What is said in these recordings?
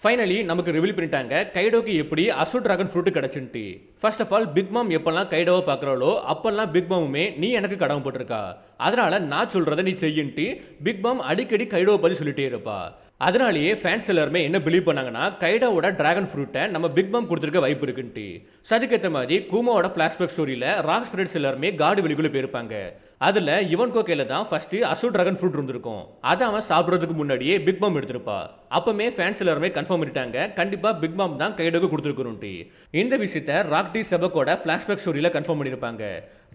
Finally நமக்கு reveal பண்ணிட்டாங்க கைடோக்கு எப்படி அசு டிராகன் ஃப்ரூட் கிடைச்சுன்ட்டு. First of all big mom எப்பெல்லாம் கைடோவை பார்க்குறாளோ அப்பெல்லாம் பிக் மாமுமே நீ எனக்கு கடமை போட்டிருக்கா, அதனால நான் சொல்றதை நீ செய்யின்ட்டு பிக் மாம் அடிக்கடி கைடோவை பற்றி சொல்லிட்டே இருப்பா. அதனாலேயே ஃபேன்ஸ் எல்லாருமே என்ன பிலீவ் பண்ணாங்கன்னா கைடோவோட டிராகன் ஃப்ரூட்டை நம்ம பிக் மாம் கொடுத்துருக்க வாய்ப்பு இருக்குன்ட்டு. ஸோ அதுக்கேற்ற மாதிரி கூமாவோட ஃப்ளாஷ்பேக் ஸ்டோரியில் ராக் ஸ்பிரிட்ஸ் எல்லாருமே காடு வெளிக்குள்ளே போயிருப்பாங்க. அதில் இவன்கோ கையில் தான் ஃபர்ஸ்ட் அசு டிராகன் ஃப்ரூட் இருந்திருக்கும். அதை அவன் சாப்பிட்றதுக்கு முன்னாடியே பிக் மாம் எடுத்திருப்பா. அப்பவுமே ஃபேன்ஸ் எல்லாருமே கன்ஃபார்ம் பண்ணிட்டாங்க கண்டிப்பாக பிக் மாம் தான் கைடோக்கு கொடுத்துருக்கணும்ட்டு. இந்த விஷயத்தை ராக்டி செபக்கோட ஃப்ளாஷ்பேக் ஸ்டோரியில் கன்ஃபார்ம் பண்ணியிருப்பாங்க.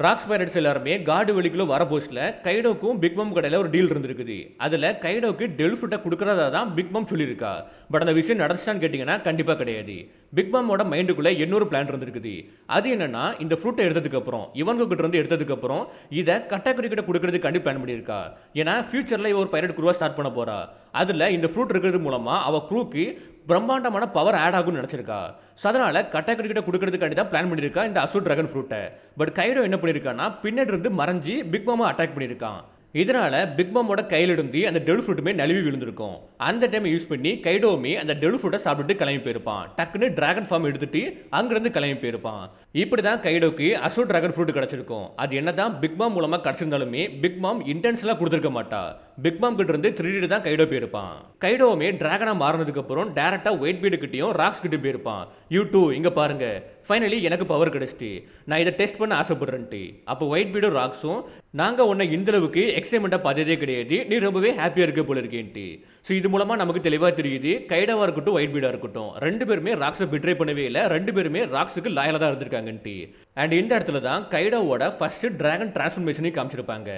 ராக்ஸ் பைரட்ஸ் எல்லாருமே காடு வெளிக்குள்ள வர போஸ்ட்ல கைடோக்கும் பிக் மாம் கடையில் ஒரு டீல் இருந்திருக்குது. அதில் கைடோக்கு டெல் ஃப்ரூட்டை கொடுக்குறதா தான் பிக் மாம் சொல்லியிருக்கா. பட் அந்த விஷயம் நடந்துச்சான்னு கேட்டிங்கன்னா கண்டிப்பாக கிடையாது. பிக் மாமோட மைண்டுக்குள்ள இன்னொரு பிளான் இருந்திருக்குது. அது என்னன்னா இந்த ஃப்ரூட்டை எடுத்ததுக்கு அப்புறம் இவங்க கிட்ட இருந்து எடுத்ததுக்கு அப்புறம் இதை கட்டாக்குடி கிட்ட கொடுக்கறதுக்கு பிளான் பண்ணியிருக்கா. ஏன்னா ஃபியூச்சர்ல இவ ஒரு பைரட் குரூவா ஸ்டார்ட் பண்ண போறா. அதுல இந்த ஃப்ரூட் இருக்கிறது மூலமா அவ குரூக்கு பிரம்மாண்டமான பவர் ஆட் ஆகும்னு நினைச்சிருக்கா. ஸோ அதனால கட்டாக்குடி கிட்ட கொடுக்கறதுக்காண்டி தான் பிளான் பண்ணியிருக்கா இந்த அசு டிராகன் ஃப்ரூட்டை. பட் கைடோ என்ன பண்ணியிருக்கான்னா பின்னாடி இருந்து மறைஞ்சி பிக் மாமா அட்டாக் பண்ணியிருக்கான். இதனால பிக் மாமோட கையில இருந்து அந்த டெல் ஃப்ரூட்டுமே நழுவி விழுந்திருக்கும். அந்த டைம் யூஸ் பண்ணி கைடோவுமே அந்த டெல் ஃப்ரூட்டை சாப்பிட்டுட்டு கிளம்பி போயிருப்பான். டக்குன்னு டிராகன் ஃபார்ம் எடுத்துட்டு அங்கிருந்து கிளம்பி போயிருப்பான். இப்படி தான் கைடோக்கு அசு டிராகன் ஃப்ரூட் கிடைச்சிருக்கும். அது என்னதான் பிக் மாம் மூலமா கிடைச்சிருந்தாலுமே பிக் மாம் இன்டென்ஷனலா கொடுத்துருக்க மாட்டா. பிக் மாம் கிட்ட இருந்து திருடிட்டு தான் கைடோ போயிருப்பான். கைடோவுமே டிராகனா மாறினதுக்கு அப்புறம் டேரக்டா ஒயிட் பீடு கிட்டயும் ராக்ஸ் கிட்ட போயிருப்பான். யூ டூ இங்க பாருங்க, ஃபைனலி எனக்கு பவர் கிடைச்சிட்டு நான் இதை டெஸ்ட் பண்ண ஆசைப்படுறேன்ட்டு. அப்போ ஒயிட் பீடும் ராக்ஸும் நாங்கள் உன்னை இந்த அளவுக்கு எக்ஸைட்மெண்ட்டாக பார்த்ததே கிடையாது, நீ ரொம்பவே ஹாப்பியாக இருக்க போல இருக்கேன்ட்டு. ஸோ இது மூலமாக நமக்கு தெளிவாக தெரியுது கைடாவாக இருக்கட்டும் ஒயிட் பீடாக இருக்கட்டும் ரெண்டு பேருமே ராக்ஸை பிட்ரே பண்ணவே இல்லை, ரெண்டு பேருமே ராக்ஸுக்கு லாயலாக தான் இருந்திருக்காங்கன்ட்டு. அண்ட் இந்த இடத்துல தான் கைடாவோட ஃபர்ஸ்ட் டிராகன் டிரான்ஸ்ஃபர்மேஷனையும் காமிச்சிருப்பாங்க.